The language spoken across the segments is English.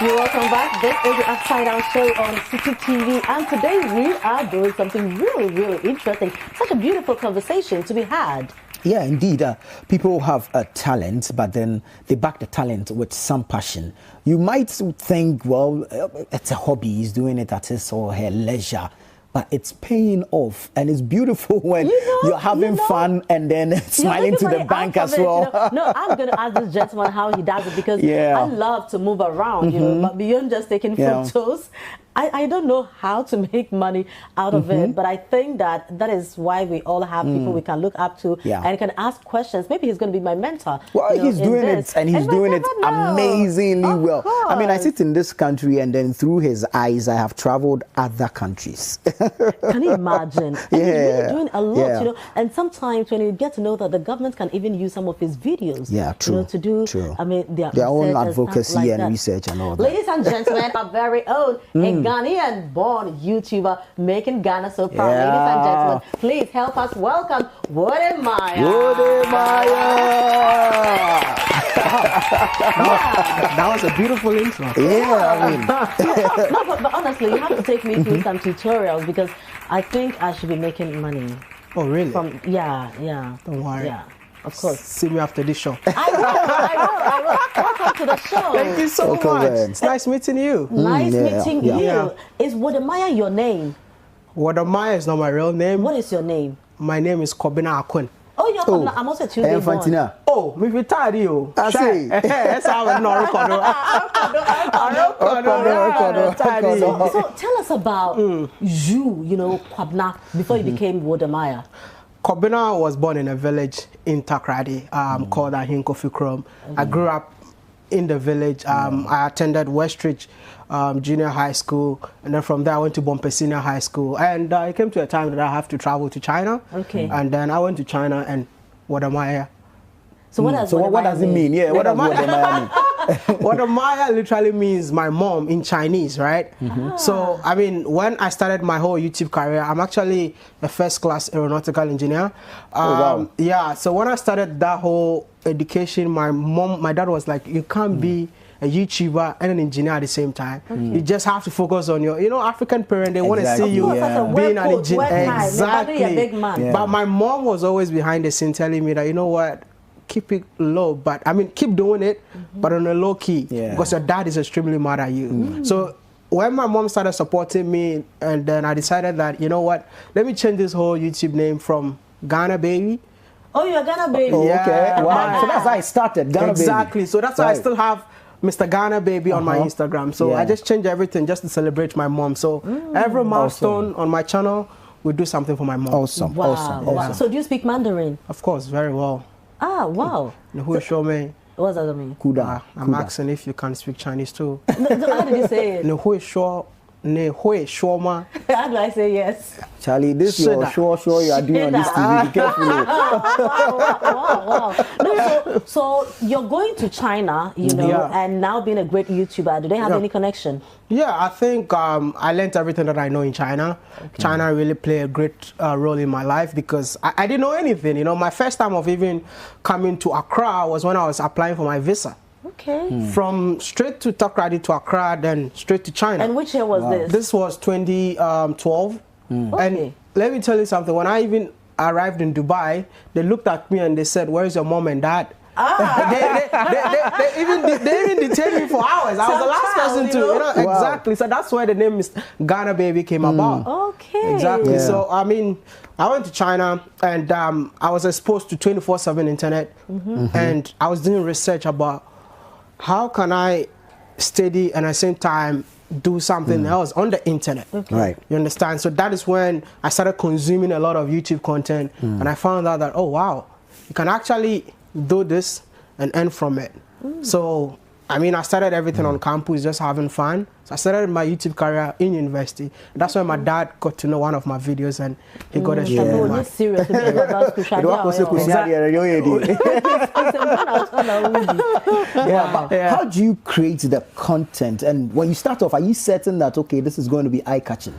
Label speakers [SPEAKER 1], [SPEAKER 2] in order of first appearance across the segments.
[SPEAKER 1] Welcome back. This is the Upside Down Show on City TV, and today we are doing something really interesting. Such a beautiful conversation to be had.
[SPEAKER 2] Yeah, indeed. People have a talent, but then they back the talent with some passion. You might think, well, it's a hobby. He's doing it at his or her leisure. But it's paying off, and it's beautiful when you're having fun and then smiling to the bank as well.
[SPEAKER 1] No, I'm going to ask this gentleman how he does it, because I love to move around, you know, but beyond just taking photos, I don't know how to make money out of it, but I think that is why we all have people we can look up to and can ask questions. Maybe he's going to be my mentor.
[SPEAKER 2] Well, he's doing it, and he's doing it amazingly well. I mean, I sit in this country, and then through his eyes, I have traveled other countries.
[SPEAKER 1] Can you imagine? And he's really doing a lot, you know. And sometimes when you get to know that the government can even use some of his videos, you know, to do, I mean, their
[SPEAKER 2] own advocacy and research and all that.
[SPEAKER 1] Ladies and gentlemen, our very own Ghanaian-born YouTuber making Ghana so proud. Ladies and gentlemen, please help us welcome Wode Maya.
[SPEAKER 2] Wode Maya!
[SPEAKER 3] That was a beautiful intro.
[SPEAKER 2] Yeah, I mean.
[SPEAKER 1] but honestly, you have to take me through some tutorials, because I think I should be making money.
[SPEAKER 3] Oh, really?
[SPEAKER 1] Yeah.
[SPEAKER 3] Don't worry.
[SPEAKER 1] Yeah. Of course.
[SPEAKER 3] See me after this show.
[SPEAKER 1] I will. Welcome to the show.
[SPEAKER 3] Thank you so much. It's nice meeting you.
[SPEAKER 1] Nice meeting you. Is Wode Maya your name?
[SPEAKER 3] Wode Maya is not my real name.
[SPEAKER 1] What is your name?
[SPEAKER 3] My name is Kobina Akun.
[SPEAKER 1] Oh, you're Kobina. I'm also Tuesday born.
[SPEAKER 3] Oh, me retired you.
[SPEAKER 2] I see.
[SPEAKER 3] That's how I know record.
[SPEAKER 1] So tell us about you know, Kwabna, before you became Wode Maya.
[SPEAKER 3] Kobina was born in a village in Takrady called Ahinkofi Krom. I grew up in the village. I attended Westridge Junior High School, and then from there I went to Bompe Senior High School. And it came to a time that I have to travel to China. Okay. And then I went to China, and Wode Maya.
[SPEAKER 1] So what does
[SPEAKER 2] it mean? Yeah, what does Wode Maya mean?
[SPEAKER 3] Wode Maya literally means my mom in Chinese, right? So, I mean, when I started my whole YouTube career, I'm actually a first-class aeronautical engineer. Yeah, so when I started that whole education, my dad was like, you can't be a YouTuber and an engineer at the same time. You just have to focus on your, you know, African parent, they want to see you being an engineer. Exactly. But my mom was always behind the scene telling me that, you know what, keep it low, but I mean, keep doing it, but on a low key, because your dad is extremely mad at you. So when my mom started supporting me, and then I decided that, you know what, let me change this whole YouTube name from Ghana Baby.
[SPEAKER 1] Oh, you're Ghana Baby.
[SPEAKER 2] Oh, okay. Wow. So that's how I started, Ghana Baby.
[SPEAKER 3] Exactly. So that's why I still have Mr. Ghana Baby on my Instagram. So I just changed everything just to celebrate my mom. So every milestone on my channel, we do something for my mom.
[SPEAKER 2] Awesome.
[SPEAKER 1] Wow. So do you speak Mandarin?
[SPEAKER 3] Of course, very well.
[SPEAKER 1] Ah, wow.
[SPEAKER 3] Who show me?
[SPEAKER 1] What does that mean?
[SPEAKER 3] I'm asking if you can speak Chinese too.
[SPEAKER 1] How did you say it? How do I say yes?
[SPEAKER 2] Charlie, this is your show you are doing on this TV. Be careful.
[SPEAKER 1] Wow. No, so you're going to China, you know, and now being a great YouTuber. Do they have any connection?
[SPEAKER 3] Yeah, I think I learned everything that I know in China. China really played a great role in my life, because I didn't know anything. You know, my first time of even coming to Accra was when I was applying for my visa.
[SPEAKER 1] Okay.
[SPEAKER 3] From straight to Takrady to Accra, then straight to China.
[SPEAKER 1] And which year was this?
[SPEAKER 3] This was 2012. And let me tell you something. When I even arrived in Dubai, they looked at me and they said, "Where's your mom and dad?" They even detained me for hours. I was the last person to, you know, exactly. So that's where the name is Ghana Baby came about.
[SPEAKER 1] Okay.
[SPEAKER 3] Exactly. So I mean, I went to China, and I was exposed to 24/7 internet, and I was doing research about how can I study and at the same time do something else on the internet.
[SPEAKER 2] Right.
[SPEAKER 3] You understand? So that is when I started consuming a lot of YouTube content, and I found out that, oh wow, you can actually do this and earn from it. So I mean, I started everything on campus, just having fun. So I started my YouTube career in university. And that's when my dad got to know one of my videos, and he got a
[SPEAKER 1] show. Yeah. Serious.
[SPEAKER 2] How do you create the content? And when you start off, are you certain that, okay, this is going to be eye-catching?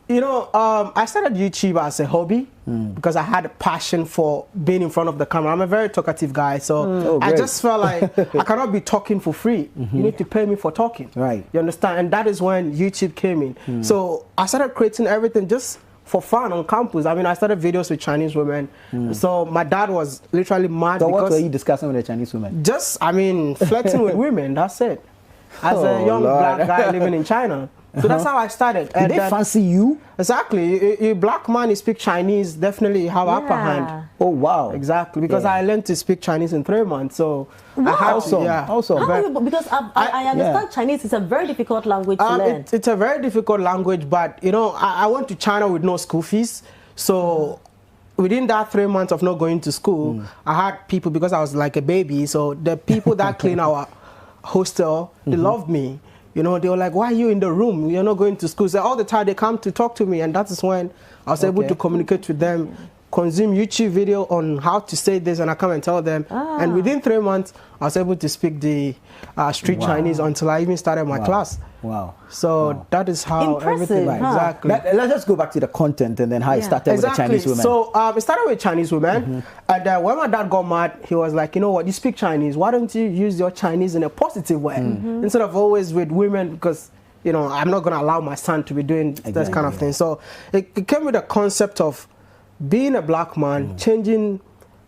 [SPEAKER 3] You know, I started YouTube as a hobby because I had a passion for being in front of the camera. I'm a very talkative guy, so I just felt like I cannot be talking for free. You need to pay me for talking.
[SPEAKER 2] Right.
[SPEAKER 3] You understand? And that is when YouTube came in. So I started creating everything just for fun on campus. I mean, I started videos with Chinese women. So my dad was literally mad.
[SPEAKER 2] So what were you discussing with the Chinese women?
[SPEAKER 3] Just, I mean, flirting with women. That's it. As a young black guy living in China. So that's how I started.
[SPEAKER 2] Did they fancy you?
[SPEAKER 3] Exactly. You black man, you speak Chinese, definitely have upper hand.
[SPEAKER 2] Oh, wow.
[SPEAKER 3] Exactly. Because I learned to speak Chinese in 3 months. So I had to,
[SPEAKER 2] Also,
[SPEAKER 1] because I understand Chinese is a very difficult language to learn.
[SPEAKER 3] It's a very difficult language, but, you know, I went to China with no school fees. So within that 3 months of not going to school, I had people, because I was like a baby, so the people that clean our hostel, they loved me. You know, they were like, why are you in the room? You're not going to school. So all the time they come to talk to me, and that is when I was able to communicate with them, consume YouTube video on how to say this, and I come and tell them. And within 3 months, I was able to speak the street Chinese until I even started my class.
[SPEAKER 2] Wow.
[SPEAKER 3] So that is how everything. Exactly.
[SPEAKER 2] Let's just go back to the content and then how it started with the Chinese women.
[SPEAKER 3] So it started with Chinese women. And when my dad got mad, he was like, you know what, you speak Chinese. Why don't you use your Chinese in a positive way? Instead of always with women, because, you know, I'm not going to allow my son to be doing this kind of thing. So it came with a concept of being a black man, changing,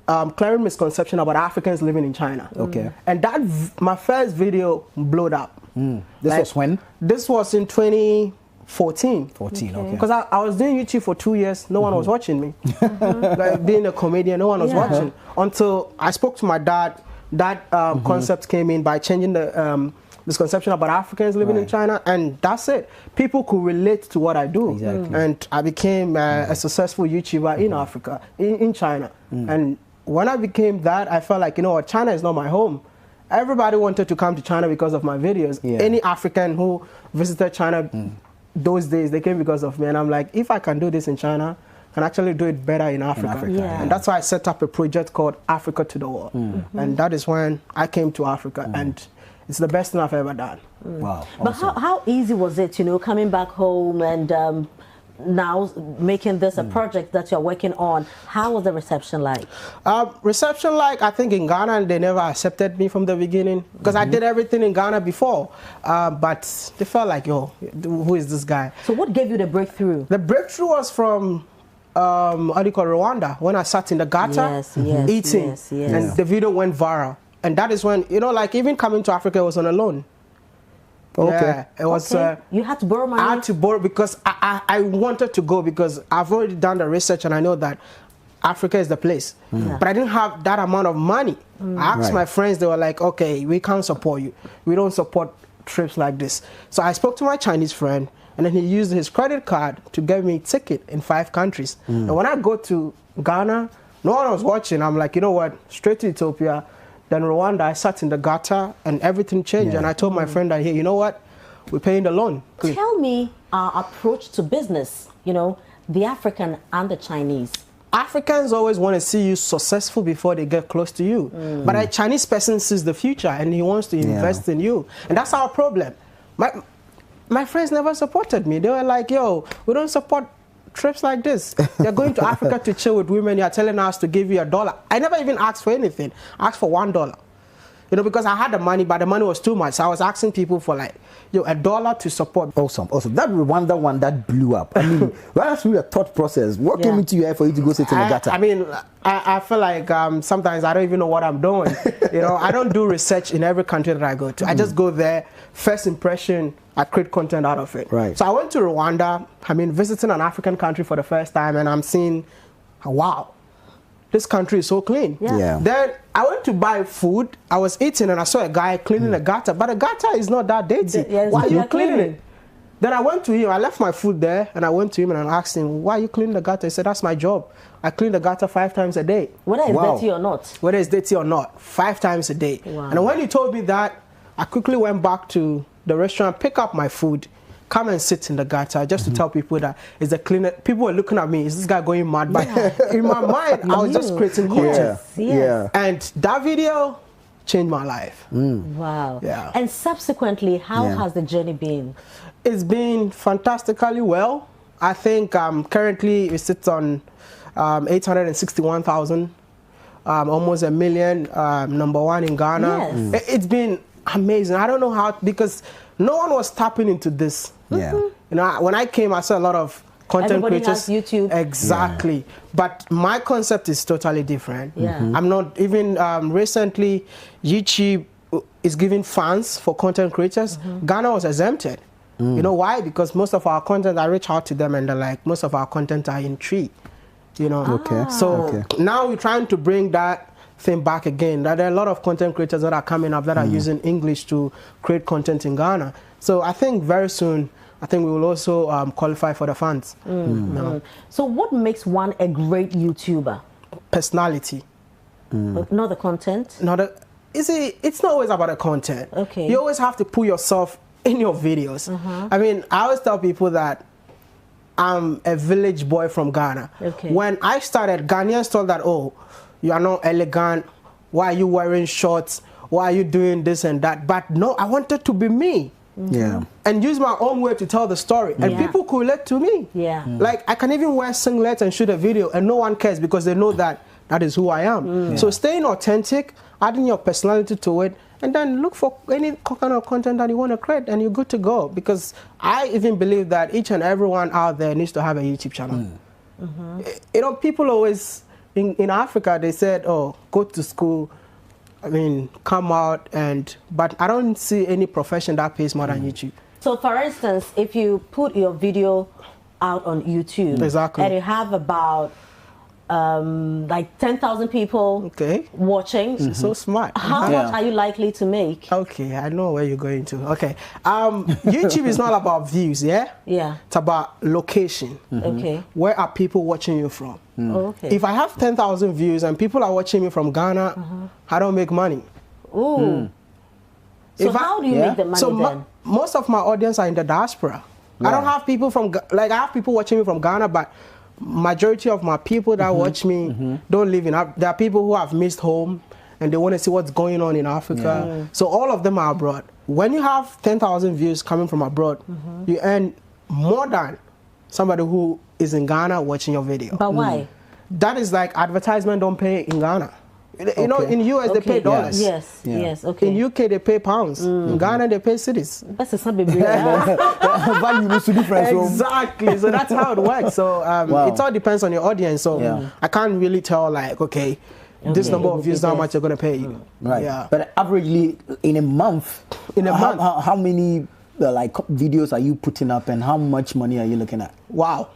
[SPEAKER 3] clearing misconception about Africans living in China.
[SPEAKER 2] Okay.
[SPEAKER 3] And that, my first video blew up.
[SPEAKER 2] This was when?
[SPEAKER 3] This was in 2014.
[SPEAKER 2] 14, okay.
[SPEAKER 3] Because I was doing YouTube for 2 years, no one was watching me. Like being a comedian, no one was watching. Until I spoke to my dad, that concept came in by changing the misconception about Africans living in China, and that's it. People could relate to what I do. And I became a successful YouTuber in Africa, in China. And when I became that, I felt like, you know what, China is not my home. Everybody wanted to come to China because of my videos. Any African who visited China those days, they came because of me. And I'm like, if I can do this in China, I can actually do it better in Africa. And that's why I set up a project called Africa to the World. And that is when I came to Africa. And it's the best thing I've ever done.
[SPEAKER 2] Wow.
[SPEAKER 1] But how easy was it, you know, coming back home and now making this a project that you're working on? How was the reception like?
[SPEAKER 3] Reception like, I think in Ghana, they never accepted me from the beginning because I did everything in Ghana before. But they felt like, yo, who is this guy?
[SPEAKER 1] So what gave you the breakthrough?
[SPEAKER 3] The breakthrough was from, what do you call Rwanda, when I sat in the gutter eating. And the video went viral. And that is when, you know, like even coming to Africa, I was on a loan. Yeah, it was.
[SPEAKER 1] You had to borrow money?
[SPEAKER 3] I had to borrow because I wanted to go because I've already done the research and I know that Africa is the place. But I didn't have that amount of money. I asked my friends, they were like, okay, we can't support you. We don't support trips like this. So I spoke to my Chinese friend and then he used his credit card to get me a ticket in 5 countries. And when I go to Ghana, no one was watching. I'm like, you know what, straight to Ethiopia. Then Rwanda, I sat in the gutter and everything changed. And I told my friend that, hey, you know what? We're paying the loan.
[SPEAKER 1] Tell me our approach to business, you know, the African and the Chinese.
[SPEAKER 3] Africans always want to see you successful before they get close to you. But a Chinese person sees the future and he wants to invest in you. And that's our problem. My friends never supported me. They were like, yo, we don't support trips like this. You're going to Africa to chill with women. You're telling us to give you $1. I never even asked for anything. I asked for $1. You know, because I had the money, but the money was too much. So I was asking people for like, yo, $1 to support.
[SPEAKER 2] Awesome. That Rwanda one that blew up. I mean, that's really a thought process. What came into your head for you to go sit in the gutter?
[SPEAKER 3] I mean, I feel like sometimes I don't even know what I'm doing. You know, I don't do research in every country that I go to. I just go there, first impression, I create content out of it.
[SPEAKER 2] Right.
[SPEAKER 3] So I went to Rwanda, I mean, visiting an African country for the first time, and I'm seeing, wow, this country is so clean. Then I went to buy food. I was eating and I saw a guy cleaning a gutter, but the gutter is not that dirty. Why are you cleaning it? Then I went to him. I left my food there and I went to him and I asked him, why are you cleaning the gutter? He said, that's my job. I clean the gutter 5 times a day.
[SPEAKER 1] Whether it's dirty or not.
[SPEAKER 3] Whether it's dirty or not, 5 times a day. And when he told me that, I quickly went back to the restaurant, pick up my food, come and sit in the gutter just to tell people that it's the cleaner. People were looking at me, is this guy going mad? But in my mind, I was just creating content. And that video changed my life.
[SPEAKER 1] Wow. And subsequently, how has the journey been?
[SPEAKER 3] It's been fantastically well. I think currently it sits on 861,000, almost 1 million, #1 in Ghana.
[SPEAKER 1] Yes.
[SPEAKER 3] It's been amazing. I don't know how, because no one was tapping into this.
[SPEAKER 2] Yeah.
[SPEAKER 3] You know, when I came, I saw a lot of content
[SPEAKER 1] Everybody
[SPEAKER 3] creators.
[SPEAKER 1] has YouTube.
[SPEAKER 3] Exactly. Yeah. But my concept is totally different.
[SPEAKER 1] Yeah.
[SPEAKER 3] I'm not even recently YouTube is giving funds for content creators. Ghana was exempted. You know why? Because most of our content, I reach out to them and they're like, most of our content are in tree. You know.
[SPEAKER 2] Okay.
[SPEAKER 3] So now we're trying to bring that thing back again. That there are a lot of content creators that are coming up that are using English to create content in Ghana. So I think very soon, I think we will also qualify for the funds.
[SPEAKER 1] So what makes one a great YouTuber?
[SPEAKER 3] Personality.
[SPEAKER 1] Not the content?
[SPEAKER 3] It's not always about the content.
[SPEAKER 1] Okay.
[SPEAKER 3] You always have to put yourself in your videos. I mean, I always tell people that I'm a village boy from Ghana.
[SPEAKER 1] Okay.
[SPEAKER 3] When I started, Ghanaians thought that, oh, you are not elegant. Why are you wearing shorts? Why are you doing this and that? But no, I wanted to be me.
[SPEAKER 2] Yeah.
[SPEAKER 3] And use my own way to tell the story. And people could relate to me.
[SPEAKER 1] Yeah.
[SPEAKER 3] Like, I can even wear singlets and shoot a video and no one cares because they know that that is who I am. So staying authentic, adding your personality to it, and then look for any kind of content that you want to create and you're good to go. Because I even believe that each and everyone out there needs to have a YouTube channel. You know, people always, in Africa, they said, oh, go to school, I mean, come out, but I don't see any profession that pays more than YouTube.
[SPEAKER 1] So for instance, if you put your video out on YouTube,
[SPEAKER 3] exactly,
[SPEAKER 1] and you have about like 10,000 people watching,
[SPEAKER 3] so smart.
[SPEAKER 1] How much are you likely to make?
[SPEAKER 3] Okay, I know where you're going to. Okay, YouTube is not about views, yeah?
[SPEAKER 1] Yeah.
[SPEAKER 3] It's about location.
[SPEAKER 1] Okay.
[SPEAKER 3] Where are people watching you from?
[SPEAKER 1] Okay.
[SPEAKER 3] If I have 10,000 views and people are watching me from Ghana, I don't make money.
[SPEAKER 1] Ooh. So how do you make the money then?
[SPEAKER 3] Most of my audience are in the diaspora. I don't have people from, like, I have people watching me from Ghana, but majority of my people that watch me don't live in Africa. There are people who have missed home and they want to see what's going on in Africa. So all of them are abroad. When you have 10,000 views coming from abroad, you earn more than somebody who is in Ghana watching your video.
[SPEAKER 1] But why?
[SPEAKER 3] That is like advertisement don't pay in Ghana. You know, in US they pay dollars.
[SPEAKER 1] Yes, yes, okay.
[SPEAKER 3] In UK they pay pounds. In Ghana they pay cities.
[SPEAKER 1] That's a value
[SPEAKER 2] is different.
[SPEAKER 3] Exactly. So that's how it works. So it all depends on your audience. So I can't really tell, like, okay, this number of views, how much you're gonna pay you.
[SPEAKER 2] Right.
[SPEAKER 3] Yeah.
[SPEAKER 2] But averagely in a month, how many like videos are you putting up and how much money are you looking at?
[SPEAKER 3] Wow.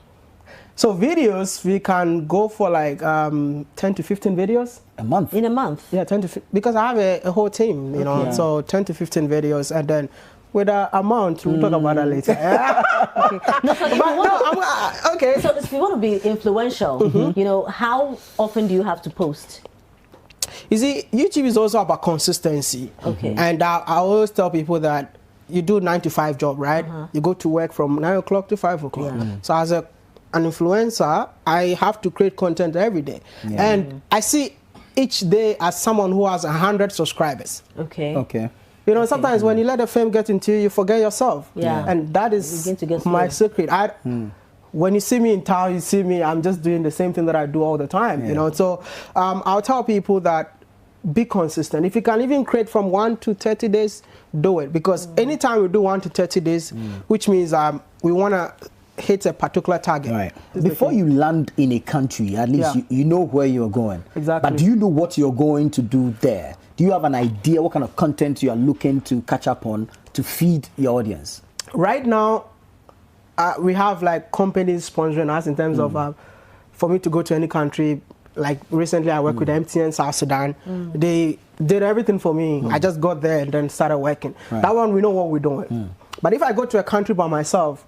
[SPEAKER 3] So videos, we can go for like 10 to 15 videos.
[SPEAKER 2] A month?
[SPEAKER 1] In a month?
[SPEAKER 3] Yeah, 10 to 15, because I have a whole team, you know, so 10 to 15 videos, and then with the amount, we'll talk about that later.
[SPEAKER 1] So if you want to be influential, you know, how often do you have to post?
[SPEAKER 3] You see, YouTube is also about consistency.
[SPEAKER 1] Okay.
[SPEAKER 3] And I always tell people that you do 9 to 5 job, right? You go to work from 9 o'clock to 5 o'clock. So as an influencer, I have to create content every day. And I see each day as someone who has 100 subscribers.
[SPEAKER 1] Okay.
[SPEAKER 2] Okay.
[SPEAKER 3] You know, sometimes when you let the fame get into you, you forget yourself.
[SPEAKER 1] Yeah.
[SPEAKER 3] And that is my secret. When you see me in town, you see me, I'm just doing the same thing that I do all the time, you know. So I'll tell people that be consistent. If you can even create from 1 to 30 days, do it. Because anytime we do 1 to 30 days, which means we want to hit a particular target.
[SPEAKER 2] Right. Before you land in a country, at least you know where you're going.
[SPEAKER 3] Exactly.
[SPEAKER 2] But do you know what you're going to do there? Do you have an idea what kind of content you are looking to catch up on to feed your audience? Right
[SPEAKER 3] now, we have like companies sponsoring us in terms of for me to go to any country. Like recently I worked with MTN South Sudan. They did everything for me. I just got there and then started working. That one, we know what we're doing. But if I go to a country by myself,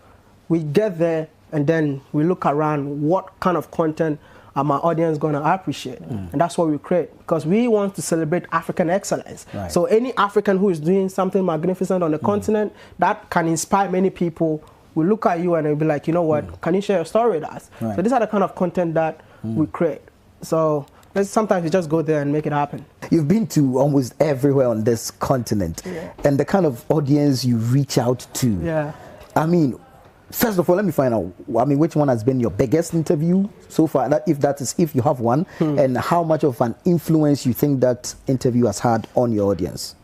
[SPEAKER 3] we get there and then we look around what kind of content are my audience going to appreciate. And that's what we create, because we want to celebrate African excellence. So any African who is doing something magnificent on the continent that can inspire many people will look at you and they'll be like, you know what, can you share your story with us? So these are the kind of content that we create. So sometimes you just go there and make it happen.
[SPEAKER 2] You've been to almost everywhere on this continent, and the kind of audience you reach out to.
[SPEAKER 3] Yeah.
[SPEAKER 2] I mean, First of all, let me find out. I mean, which one has been your biggest interview so far? If you have one, and how much of an influence you think that interview has had on your audience?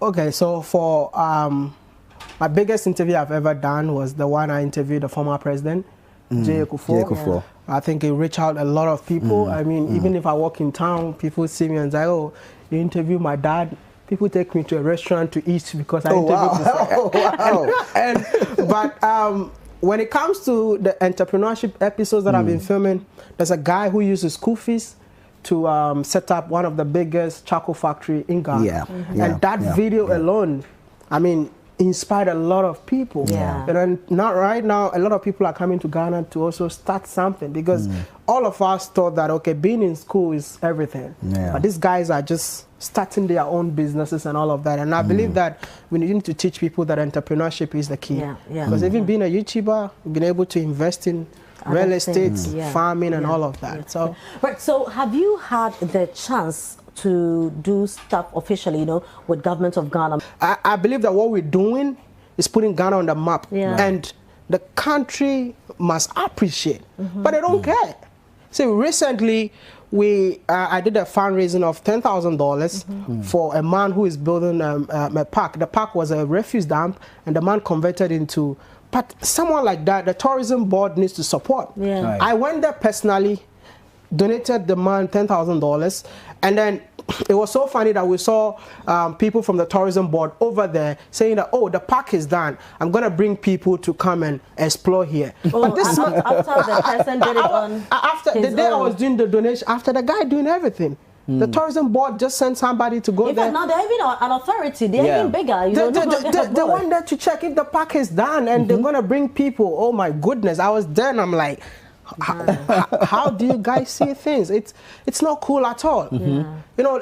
[SPEAKER 3] Okay, so for my biggest interview I've ever done was the one I interviewed the former president, J. Kufuor. I think it reached out a lot of people. I mean, even if I walk in town, people see me and say, "Oh, you interview my dad." People take me to a restaurant to eat because I interviewed But when it comes to the entrepreneurship episodes that I've been filming, there's a guy who uses school fees to set up one of the biggest charcoal factory in Ghana. And that video alone, I mean, inspired a lot of people. And then right now, a lot of people are coming to Ghana to also start something, because all of us thought that, okay, being in school is everything. But these guys are just starting their own businesses and all of that. And I believe that we need to teach people that entrepreneurship is the key. Because even being a YouTuber, being able to invest in real estate, farming, and all of that. So,
[SPEAKER 1] right. So have you had the chance to do stuff officially, you know, with government of Ghana?
[SPEAKER 3] I believe that what we're doing is putting Ghana on the map. And the country must appreciate, but they don't care. See, recently, I did a fundraising of $10,000 for a man who is building a park. The park was a refuse dump, and the man converted into. But someone like that, the tourism board needs to support. I went there personally, donated the man $10,000, and then it was so funny that we saw people from the tourism board over there saying that, oh, the park is done. I'm going to bring people to come and explore here.
[SPEAKER 1] Oh, but this after the person did it on
[SPEAKER 3] after the day I was doing the donation, after the guy doing everything, the tourism board just sent somebody to go there.
[SPEAKER 1] Now they're even an authority. They're even bigger.
[SPEAKER 3] They went there to check if the park is done, and they're going to bring people. Oh my goodness. I was there and I'm like, how do you guys see things? It's not cool at all. You know,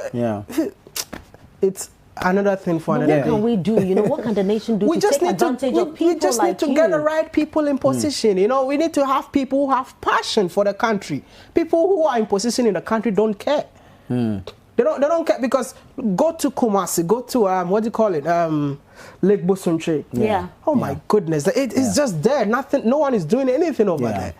[SPEAKER 3] it's another thing for another day.
[SPEAKER 1] What can we do? You know, what can the nation do to take advantage of people like you?
[SPEAKER 3] We just need to get the right people in position. You know, we need to have people who have passion for the country. People who are in position in the country don't care. They don't care, because go to Kumasi, go to what do you call it, Lake Bosunche. Oh my goodness, it's just there. Nothing. No one is doing anything over there.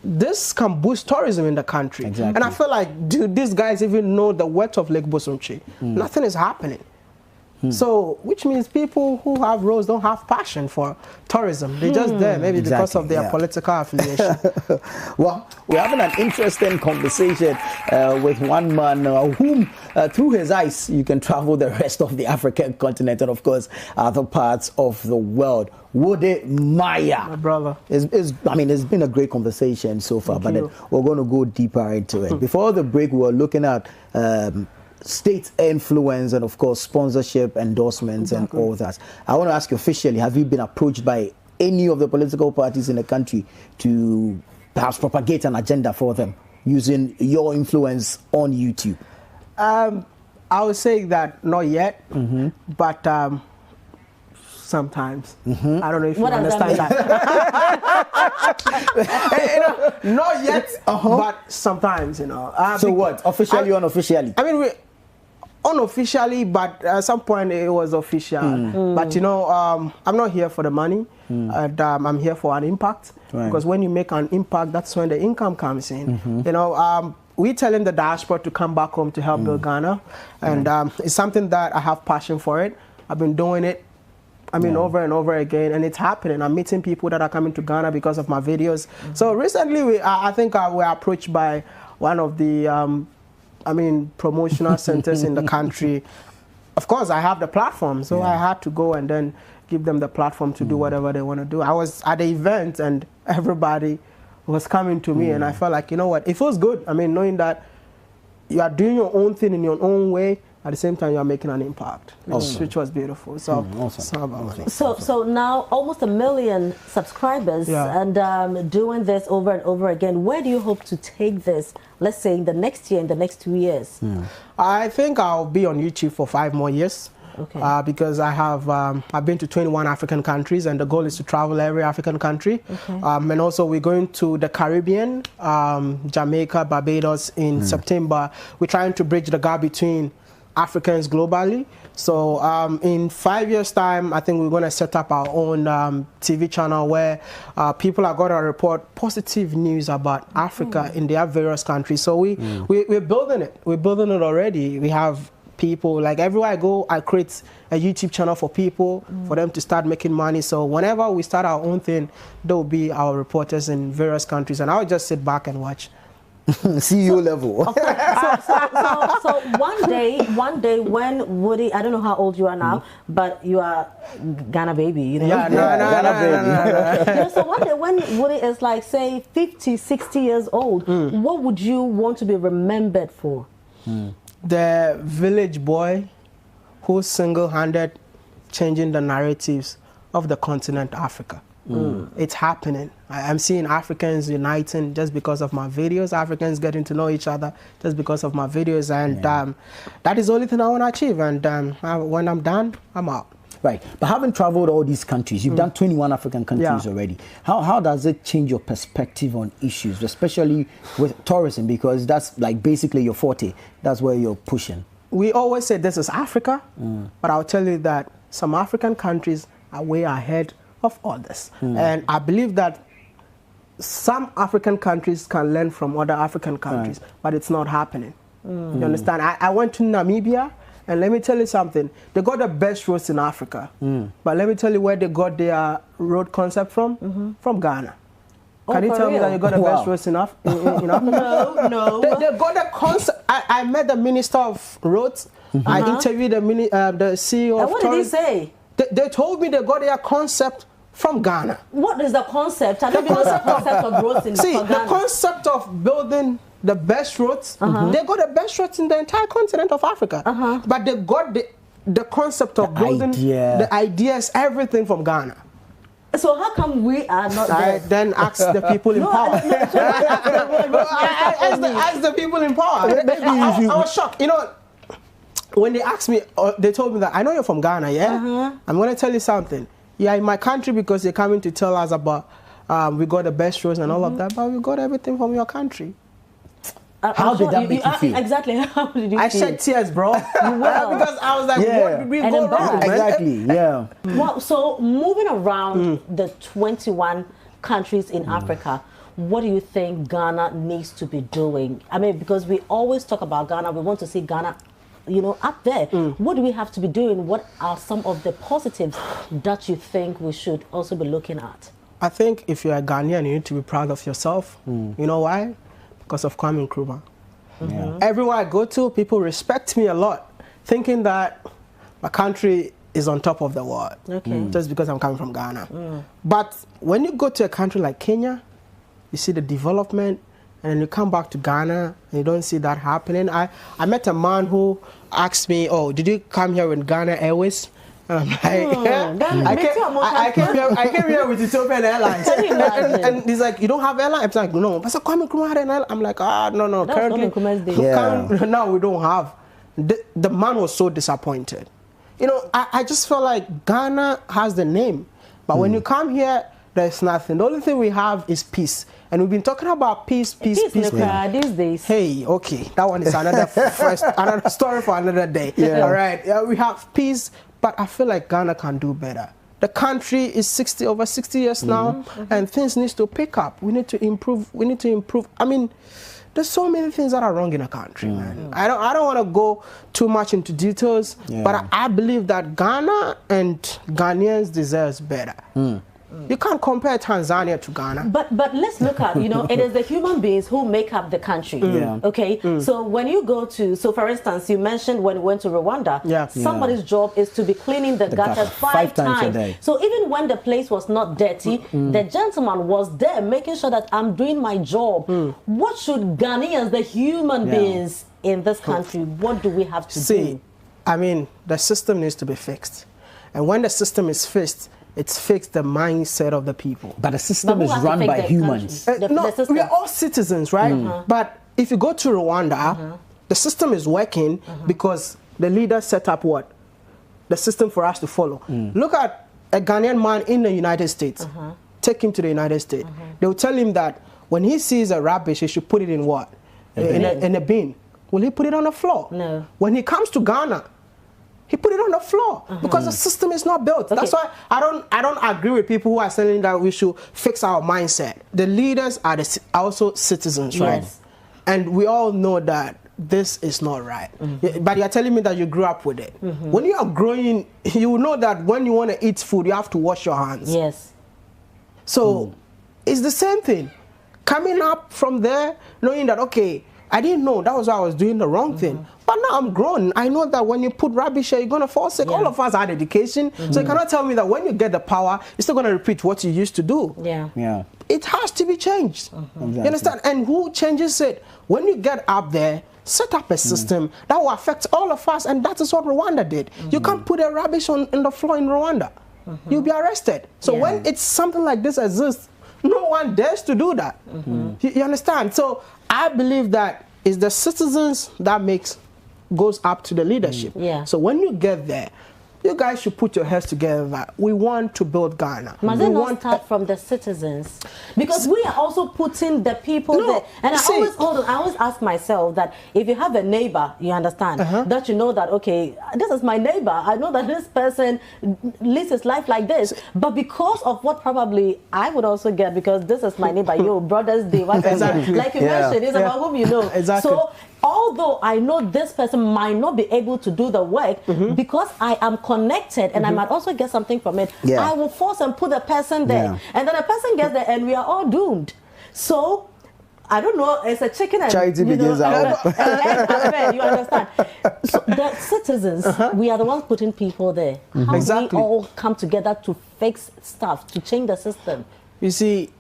[SPEAKER 3] This can boost tourism in the country. And I feel like, do these guys even know the worth of Lake Bosunche? Nothing is happening. So, which means people who have roles don't have passion for tourism. They're just there, maybe because of their political affiliation.
[SPEAKER 2] Well, we're having an interesting conversation with one man whom, through his eyes, you can travel the rest of the African continent and, of course, other parts of the world. Wode Maya.
[SPEAKER 3] My brother.
[SPEAKER 2] I mean, it's been a great conversation so far, but then we're going to go deeper into it. Before the break, we were looking at state influence and, of course, sponsorship, endorsements, and all that. I want to ask you officially, have you been approached by any of the political parties in the country to perhaps propagate an agenda for them using your influence on YouTube?
[SPEAKER 3] I would say that not yet, but sometimes. I don't know if you understand that. Not yet, but sometimes, you know.
[SPEAKER 2] So what? Officially or unofficially?
[SPEAKER 3] I mean, unofficially, but at some point it was official. But you know, I'm not here for the money. And, I'm here for an impact. Because when you make an impact, that's when the income comes in. You know, we're telling the diaspora to come back home to help build Ghana. And it's something that I have passion for it. I've been doing it, I mean, over and over again, and it's happening. I'm meeting people that are coming to Ghana because of my videos. So recently, I think we were approached by one of the, promotional centers in the country. Of course, I have the platform, so I had to go and then give them the platform to do whatever they want to do. I was at the event, and everybody was coming to me, and I felt like, you know what, it feels good. I mean, knowing that you are doing your own thing in your own way, at the same time, you are making an impact, which was beautiful. So,
[SPEAKER 1] so now almost 1 million subscribers, and doing this over and over again. Where do you hope to take this? Let's say in the next year, in the next 2 years.
[SPEAKER 3] I think I'll be on YouTube for 5 more years. Because I have I've been to 21 African countries, and the goal is to travel every African country. And also we're going to the Caribbean, Jamaica, Barbados in September. We're trying to bridge the gap between Africans globally. So in 5 years' time, I think we're going to set up our own TV channel where people are going to report positive news about Africa in their various countries. So we're building it. We're building it already. We have people, like everywhere I go, I create a YouTube channel for people, for them to start making money. So whenever we start our own thing, there will be our reporters in various countries, and I'll just sit back and watch.
[SPEAKER 2] CEO level.
[SPEAKER 1] So one day when Wode, I don't know how old you are now, but you are Ghana baby, you know?
[SPEAKER 3] Yeah, no, baby.
[SPEAKER 1] So one day when Wode is like, say, 50, 60 years old, what would you want to be remembered for?
[SPEAKER 3] The village boy who's single-handed changing the narratives of the continent Africa. It's happening. I'm seeing Africans uniting just because of my videos, Africans getting to know each other just because of my videos, and that is the only thing I want to achieve, and when I'm done, I'm out.
[SPEAKER 2] Right, but having traveled all these countries, you've done 21 African countries already. How does it change your perspective on issues, especially with tourism, because that's like basically your forte, that's where you're pushing?
[SPEAKER 3] We always say this is Africa, but I'll tell you that some African countries are way ahead of others. And I believe that some African countries can learn from other African countries, but it's not happening. You understand? I went to Namibia, and let me tell you something. They got the best roads in Africa. But let me tell you where they got their road concept from? From Ghana. Can you tell me that you got the best roads in Africa?
[SPEAKER 1] No.
[SPEAKER 3] They got the concept. I met the Minister of Roads. I interviewed the CEO of
[SPEAKER 1] what did he say?
[SPEAKER 3] They told me they got their concept from Ghana.
[SPEAKER 1] What is the concept? I don't know the concept of roads in
[SPEAKER 3] See,
[SPEAKER 1] Ghana.
[SPEAKER 3] the concept of building the best roads, they got the best roads in the entire continent of Africa. But they got the concept of building the ideas, everything from Ghana.
[SPEAKER 1] So how come we are not there?
[SPEAKER 3] Then ask the people in power. Ask the people in power. I was shocked. You know, when they asked me, they told me that, I know you're from Ghana, yeah? I'm going to tell you something. Yeah, in my country, because they're coming to tell us about, we got the best roads and all of that, but we got everything from your country.
[SPEAKER 2] How did that make you feel?
[SPEAKER 1] Exactly, how did you feel?
[SPEAKER 3] I shed tears, bro. Because I was like, what did we go wrong, man?
[SPEAKER 2] Exactly, yeah.
[SPEAKER 1] Well, so moving around the 21 countries in Africa, what do you think Ghana needs to be doing? I mean, because we always talk about Ghana, we want to see Ghana, you know, up there. What do we have to be doing? What are some of the positives that you think we should also be looking at?
[SPEAKER 3] I think if you're a Ghanaian, you need to be proud of yourself. You know why? Because of Kwame Nkrumah. Everywhere I go to, people respect me a lot, thinking that my country is on top of the world, just because I'm coming from Ghana. But when you go to a country like Kenya, you see the development, and then you come back to Ghana, and you don't see that happening. I met a man who asked me, oh, did you come here with Ghana Airways? And I'm like, I came here with Ethiopian Airlines. And he's like, you don't have airlines? I'm like, no. But Kwame Nkrumah had an airline. I'm like, no. Currently, now we don't have. The man was so disappointed. You know, I just felt like Ghana has the name. But when you come here, there's nothing. The only thing we have is peace. And we've been talking about peace.
[SPEAKER 1] These days.
[SPEAKER 3] Hey, okay. That one is another another story for another day. All right. We have peace. But I feel like Ghana can do better. The country is over 60 years now, and things need to pick up. We need to improve. I mean, there's so many things that are wrong in a country, man. I don't want to go too much into details, but I believe that Ghana and Ghanaians deserve better. You can't compare Tanzania to Ghana.
[SPEAKER 1] But let's look at, you know, it is the human beings who make up the country. Okay? So when you go to, so for instance, you mentioned when you went to Rwanda, somebody's job is to be cleaning the gutters five times a day. So even when the place was not dirty, the gentleman was there making sure that I'm doing my job. What should Ghanaians, the human beings in this country, what do we have to do?
[SPEAKER 3] I mean, the system needs to be fixed. And when the system is fixed, it's fixed the mindset of the people.
[SPEAKER 2] But the system is run by humans.
[SPEAKER 3] No, we are all citizens, right? But if you go to Rwanda, the system is working because the leaders set up what? The system for us to follow. Look at a Ghanaian man in the United States. Take him to the United States. They will tell him that when he sees a rubbish, he should put it in what? In a bin. will he put it on the floor?
[SPEAKER 1] No.
[SPEAKER 3] When he comes to Ghana, he put it on the floor because the system is not built. That's why I don't agree with people who are saying that we should fix our mindset. The leaders are also citizens, right? And we all know that this is not right. But you're telling me that you grew up with it. When you are growing, you know that when you want to eat food, you have to wash your hands.
[SPEAKER 1] Yes.
[SPEAKER 3] So it's the same thing. Coming up from there, knowing that, okay, I didn't know, that was why I was doing the wrong thing. But now I'm grown. I know that when you put rubbish here, you're going to fall sick. All of us had education. So you cannot tell me that when you get the power, you're still going to repeat what you used to do.
[SPEAKER 2] Yeah.
[SPEAKER 3] It has to be changed.
[SPEAKER 2] Exactly.
[SPEAKER 3] You understand? And who changes it? When you get up there, set up a system that will affect all of us. And that is what Rwanda did. You can't put a rubbish on the floor in Rwanda. You'll be arrested. So when it's something like this exists, no one dares to do that. You understand? So I believe that it's the citizens that goes up to the leadership. So when you get there, you guys should put your heads together that we want to build Ghana.
[SPEAKER 1] Must it not start from the citizens? Because we are also putting the people there. And I always ask myself that if you have a neighbor, you understand, that you know that, okay, this is my neighbor. I know that this person lives his life like this. But because of what probably I would also get, because this is my neighbor, yo, brothers, they like you mentioned, it's about whom you know. So although I know this person might not be able to do the work, because I am connected and I might also get something from it, I will force and put the person there. And then the person gets there and we are all doomed. So, I don't know, it's a chicken and
[SPEAKER 2] charity begins at home.
[SPEAKER 1] You understand? So the citizens, we are the ones putting people there. How do we all come together to fix stuff, to change the system?
[SPEAKER 3] You see,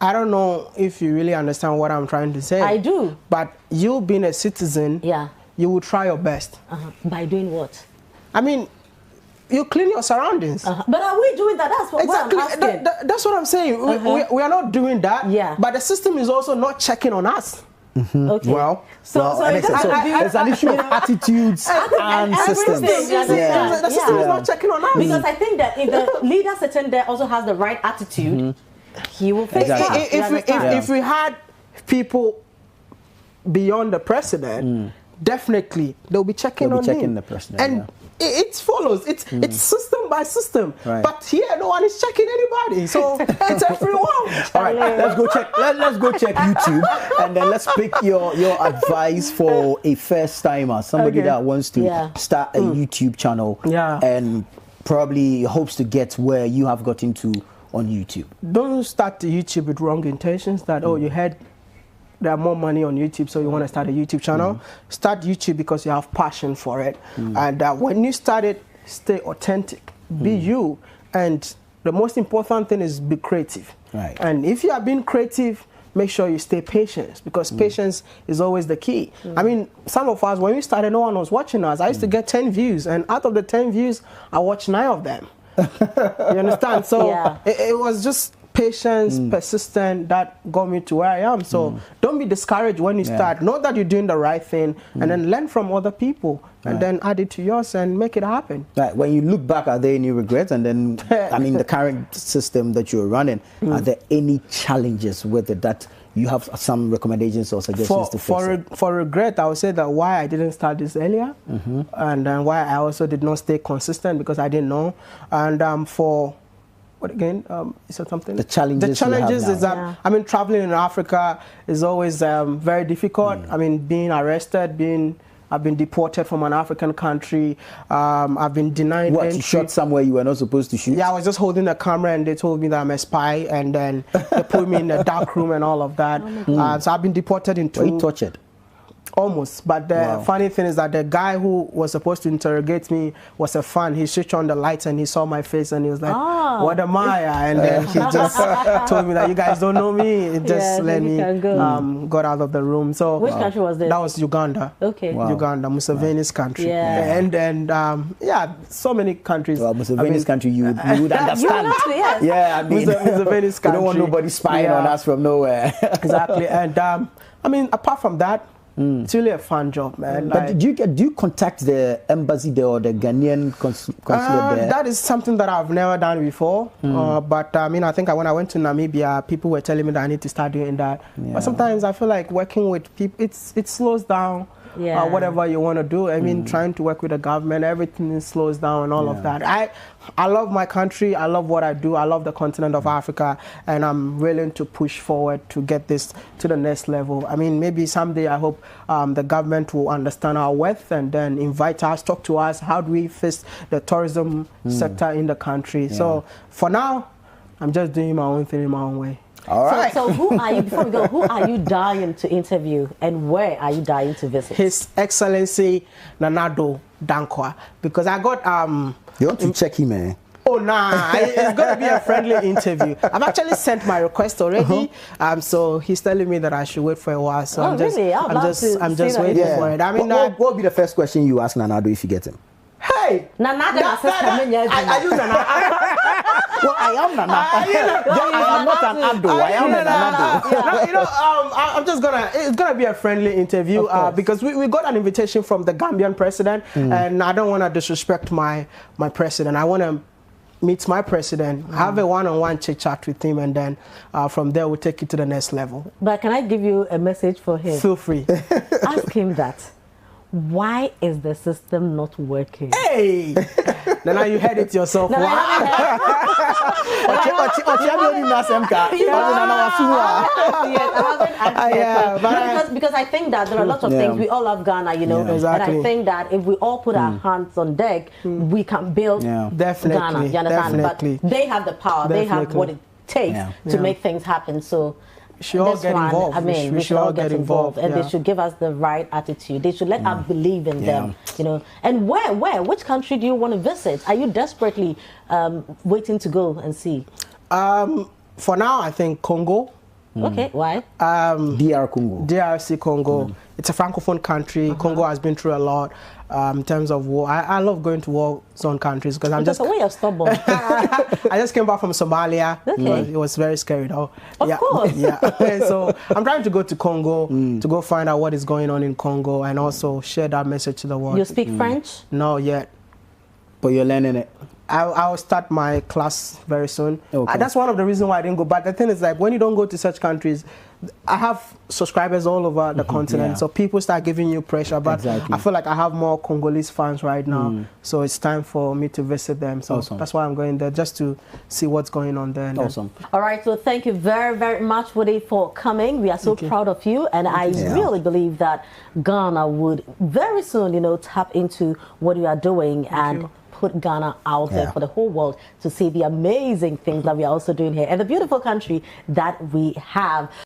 [SPEAKER 3] I don't know if you really understand what I'm trying to say.
[SPEAKER 1] I do.
[SPEAKER 3] But you being a citizen, you will try your best.
[SPEAKER 1] By doing what?
[SPEAKER 3] I mean, you clean your surroundings.
[SPEAKER 1] But are we doing that? That's what I'm asking.
[SPEAKER 3] That's what I'm saying. We are not doing that. But the system is also not checking on us.
[SPEAKER 1] Okay.
[SPEAKER 2] Well, it's an issue of attitudes and systems.
[SPEAKER 3] The system is not checking on us.
[SPEAKER 1] Because I think that if the leader sitting there also has the right attitude, he will fix it.
[SPEAKER 3] If we had people beyond the president, definitely they'll be checking on him.
[SPEAKER 2] The president,
[SPEAKER 3] and it follows. It's system by system. But here, no one is checking anybody. So it's everyone.
[SPEAKER 2] All right, let's go check. Let's go check YouTube, and then let's pick your advice for a first timer, somebody that wants to start a YouTube channel, and probably hopes to get where you have gotten to on YouTube.
[SPEAKER 3] Don't start the YouTube with wrong intentions. That you heard there are more money on YouTube, so you want to start a YouTube channel. Start YouTube because you have passion for it, and when you start it, stay authentic, be you, and the most important thing is be creative. And if you are being creative, make sure you stay patient, because patience is always the key. I mean, some of us, when we started, no one was watching us. I used to get 10 views, and out of the 10 views, I watched 9 of them. You understand? So it was just patience, persistent, that got me to where I am. So don't be discouraged when you start. Know that you're doing the right thing, and then learn from other people, and then add it to yours and make it happen.
[SPEAKER 2] When you look back, are there any regrets? And then, I mean, the current system that you're running, are there any challenges with it that you have some recommendations or suggestions to fix it?
[SPEAKER 3] For regret, I would say that why I didn't start this earlier, and then why I also did not stay consistent, because I didn't know. And for what again? Is that something?
[SPEAKER 2] The challenges.
[SPEAKER 3] The challenges is that I mean, traveling in Africa is always very difficult. I mean, being arrested, I've been deported from an African country. I've been denied entry.
[SPEAKER 2] You shot somewhere you were not supposed to shoot?
[SPEAKER 3] Yeah, I was just holding a camera and they told me that I'm a spy, and then they put me in a dark room and all of that. So I've been deported in 2.
[SPEAKER 2] Were you tortured?
[SPEAKER 3] Almost, but the funny thing is that the guy who was supposed to interrogate me was a fan. He switched on the lights and he saw my face and he was like, "What am I?" And then he just told me that you guys don't know me. It just let me got out of the room. So
[SPEAKER 1] which country was this?
[SPEAKER 3] That was Uganda.
[SPEAKER 1] Okay,
[SPEAKER 3] Uganda, Museveni's country. And so many countries.
[SPEAKER 2] Well, Museveni's country, you would understand.
[SPEAKER 1] Yeah,
[SPEAKER 2] I mean,
[SPEAKER 3] Museveni's country.
[SPEAKER 2] We don't want nobody spying on us from nowhere.
[SPEAKER 3] Exactly, and I mean, apart from that. It's really a fun job, man.
[SPEAKER 2] But do you contact the embassy there or the Ghanaian consulate there?
[SPEAKER 3] That is something that I've never done before. But I mean, I think when I went to Namibia, people were telling me that I need to start doing that. But sometimes I feel like working with people, it slows down whatever you want to do. I mean, trying to work with the government, everything slows down and all of that. I love my country. I love what I do. I love the continent of Africa, and I'm willing to push forward to get this to the next level. I mean, maybe someday I hope the government will understand our worth and then invite us, talk to us. How do we fix the tourism sector in the country? So for now, I'm just doing my own thing in my own way.
[SPEAKER 2] All right.
[SPEAKER 1] So who are you, before we go, who are you dying to interview and where are you dying to visit?
[SPEAKER 3] His Excellency Nana Addo Dankwa, because I got
[SPEAKER 2] you want to check him, eh?
[SPEAKER 3] Oh nah, it's gonna be a friendly interview. I've actually sent my request already. So he's telling me that I should wait for a while. So I'm just waiting for it. I mean,
[SPEAKER 2] what will be the first question you ask Nana Addo if you get him?
[SPEAKER 3] Hey,
[SPEAKER 1] Nana, are you
[SPEAKER 3] Nana?
[SPEAKER 2] Well, I am Nana. I'm not an Addo. I am Nana Addo.
[SPEAKER 3] I'm just gonna. It's gonna be a friendly interview because we got an invitation from the Gambian president, and I don't want to disrespect my president. I want to meet my president, have a one-on-one chit chat with him, and then from there we'll take it to the next level.
[SPEAKER 1] But can I give you a message for him?
[SPEAKER 3] Feel free.
[SPEAKER 1] Ask him that. Why is the system not working?
[SPEAKER 3] Hey! Now you heard it yourself.
[SPEAKER 1] No, because I think that there are lots of things. We all love Ghana, you know, and I think that if we all put our hands on deck, we can build Ghana. You understand? But they have the power. They have what it takes to make things happen. So
[SPEAKER 3] we should all get involved.
[SPEAKER 1] I mean, we should all get involved, and they should give us the right attitude. They should let us believe in them, you know. And which country do you want to visit? Are you desperately waiting to go and see?
[SPEAKER 3] For now, I think Congo.
[SPEAKER 1] Okay, why?
[SPEAKER 2] DR Congo.
[SPEAKER 3] DRC Congo. It's a francophone country. Congo has been through a lot in terms of war. I love going to war zone countries because I'm just
[SPEAKER 1] a way of stubborn.
[SPEAKER 3] I just came back from Somalia.
[SPEAKER 1] Okay.
[SPEAKER 3] It was very scary though.
[SPEAKER 1] Of course.
[SPEAKER 3] Yeah. So I'm trying to go to Congo to go find out what is going on in Congo and also share that message to the world.
[SPEAKER 1] You speak French?
[SPEAKER 3] No, yet.
[SPEAKER 2] But you're learning it.
[SPEAKER 3] I'll start my class very soon. Okay. That's one of the reasons why I didn't go. But the thing is, like, when you don't go to such countries, I have subscribers all over the continent, so people start giving you pressure. But I feel like I have more Congolese fans right now, so it's time for me to visit them. So that's why I'm going there, just to see what's going on there.
[SPEAKER 2] Awesome.
[SPEAKER 1] All right, so thank you very, very much, Wode, for coming. We are so proud of you, and I really believe that Ghana would very soon, you know, tap into what you are doing and put Ghana out there for the whole world to see the amazing things that we are also doing here and the beautiful country that we have.